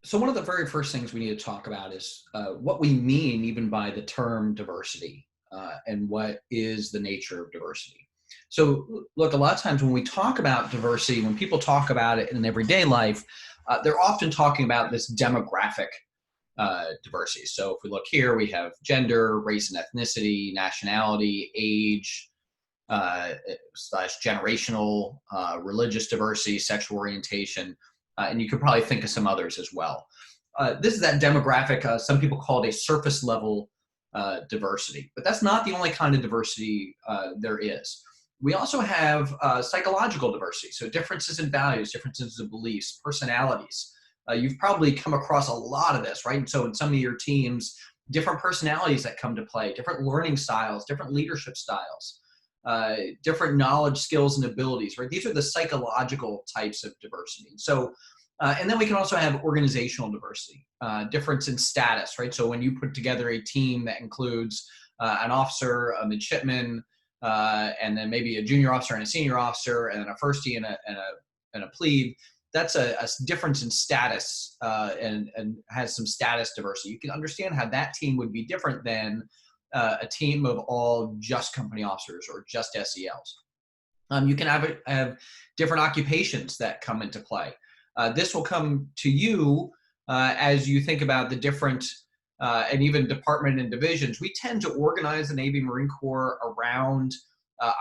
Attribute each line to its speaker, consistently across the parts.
Speaker 1: So one of the very first things we need to talk about is what we mean even by the term diversity and what is the nature of diversity. So look, a lot of times when we talk about diversity, when people talk about it in everyday life, they're often talking about this demographic diversity. So if we look here, we have gender, race and ethnicity, nationality, age, slash generational, religious diversity, sexual orientation, and you could probably think of some others as well. This is that demographic. Some people call it a surface level diversity, but that's not the only kind of diversity there is. We also have psychological diversity, so differences in values, differences in beliefs, personalities. You've probably come across a lot of this, right? And so in some of your teams, different personalities that come to play, different learning styles, different leadership styles, different knowledge, skills, and abilities, right? These are the psychological types of diversity. So, and then we can also have organizational diversity, difference in status, right? So when you put together a team that includes an officer, a midshipman, and then maybe a junior officer and a senior officer, and then a firstie and a plebe, that's a difference in status and has some status diversity. You can understand how that team would be different than a team of all just company officers or just SELs. You can have different occupations that come into play. This will come to you as you think about the different and even department and divisions. We tend to organize the Navy Marine Corps around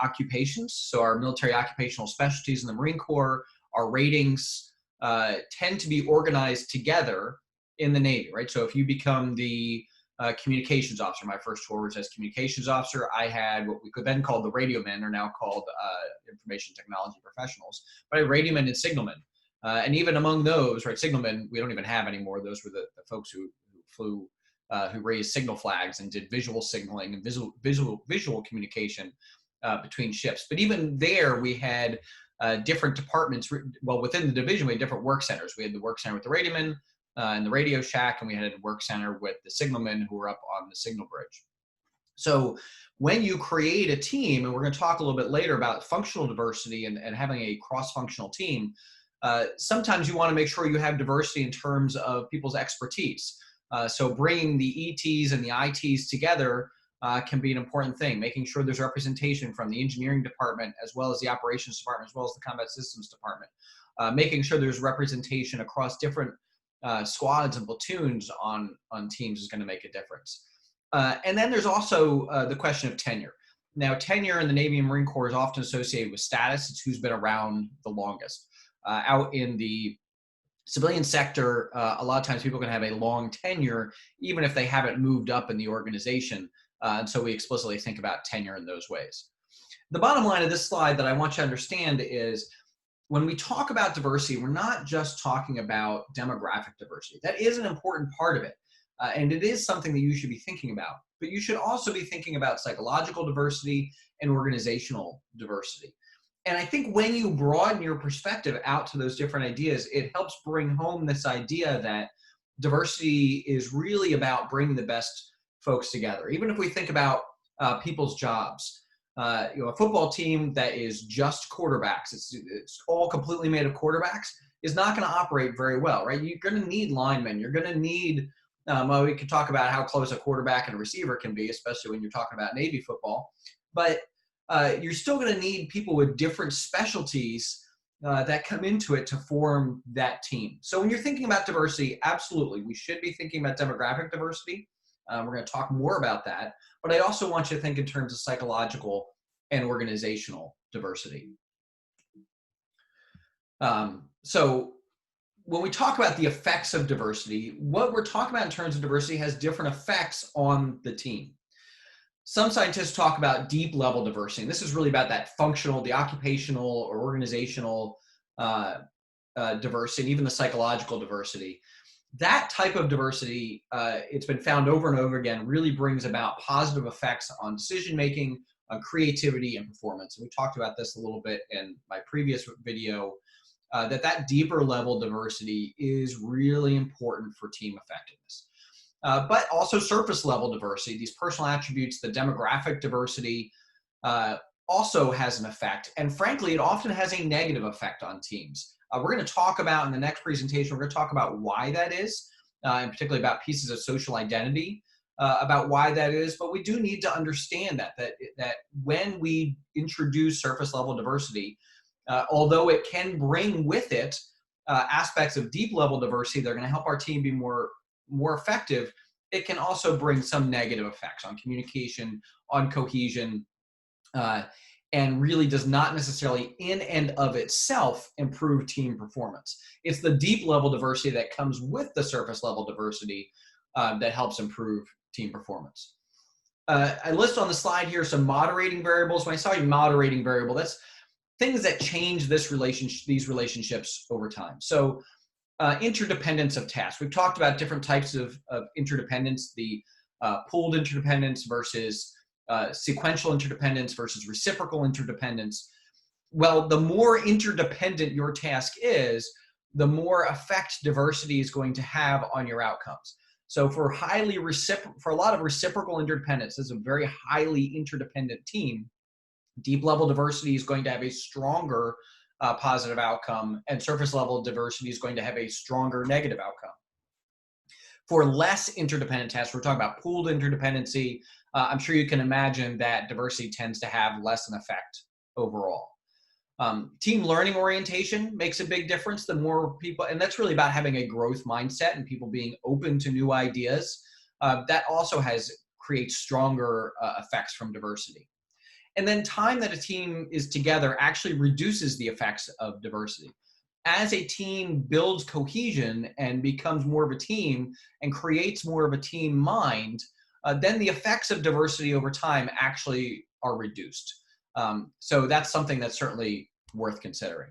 Speaker 1: occupations. So our military occupational specialties in the Marine Corps, our ratings tend to be organized together in the Navy, right? So if you become the communications officer, my first tour was as communications officer. I had what we could then call the radiomen, are now called information technology professionals, but I had radiomen and signalmen. And even among those, right, signalmen, we don't even have anymore. Those were the folks who flew, who raised signal flags and did visual signaling and visual communication between ships. But even there, we had different departments. Well, within the division, we had different work centers. We had the work center with the radiomen in the radio shack, and we had a work center with the signalmen who were up on the signal bridge. So when you create a team, and we're going to talk a little bit later about functional diversity and having a cross-functional team, sometimes you want to make sure you have diversity in terms of people's expertise. So bringing the ETs and the ITs together can be an important thing, making sure there's representation from the engineering department as well as the operations department, as well as the combat systems department, making sure there's representation across different squads and platoons on teams is going to make a difference. And then there's also the question of tenure. Now, tenure in the Navy and Marine Corps is often associated with status. It's who's been around the longest. Out in the civilian sector, a lot of times people can have a long tenure, even if they haven't moved up in the organization. And so we explicitly think about tenure in those ways. The bottom line of this slide that I want you to understand is when we talk about diversity, we're not just talking about demographic diversity. That is an important part of it. And it is something that you should be thinking about. But you should also be thinking about psychological diversity and organizational diversity. And I think when you broaden your perspective out to those different ideas, it helps bring home this idea that diversity is really about bringing the best folks together. Even if we think about people's jobs, a football team that is just quarterbacks, it's all completely made of quarterbacks, is not going to operate very well, right? You're going to need linemen. You're going to need, well, we can talk about how close a quarterback and a receiver can be, especially when you're talking about Navy football. But you're still going to need people with different specialties that come into it to form that team. So when you're thinking about diversity, absolutely, we should be thinking about demographic diversity. We're going to talk more about that. But I also want you to think in terms of psychological and organizational diversity. So when we talk about the effects of diversity, what we're talking about in terms of diversity has different effects on the team. Some scientists talk about deep level diversity. And this is really about that functional, the occupational or organizational diversity, and even the psychological diversity. That type of diversity, it's been found over and over again, really brings about positive effects on decision-making, on creativity and performance. And we talked about this a little bit in my previous video, that deeper level diversity is really important for team effectiveness. But also surface level diversity, these personal attributes, the demographic diversity also has an effect. And frankly, it often has a negative effect on teams. We're going to talk about in the next presentation, we're going to talk about why that is, and particularly about pieces of social identity, about why that is. But we do need to understand that when we introduce surface level diversity, although it can bring with it aspects of deep level diversity that are going to help our team be more effective, it can also bring some negative effects on communication, on cohesion, and really does not necessarily in and of itself improve team performance. It's the deep level diversity that comes with the surface level diversity that helps improve team performance. I list on the slide here some moderating variables. When I say moderating variable, that's things that change these relationships over time. So interdependence of tasks. We've talked about different types of interdependence, the pooled interdependence versus sequential interdependence versus reciprocal interdependence. Well, the more interdependent your task is, the more effect diversity is going to have on your outcomes. So for a lot of reciprocal interdependence, this is a very highly interdependent team, deep level diversity is going to have a stronger positive outcome, and surface level diversity is going to have a stronger negative outcome. For less interdependent tasks, we're talking about pooled interdependency. I'm sure you can imagine that diversity tends to have less an effect overall. Team learning orientation makes a big difference. The more people, and that's really about having a growth mindset and people being open to new ideas. That also creates stronger effects from diversity. And then time that a team is together actually reduces the effects of diversity. As a team builds cohesion and becomes more of a team and creates more of a team mind, then the effects of diversity over time actually are reduced. So that's something that's certainly worth considering.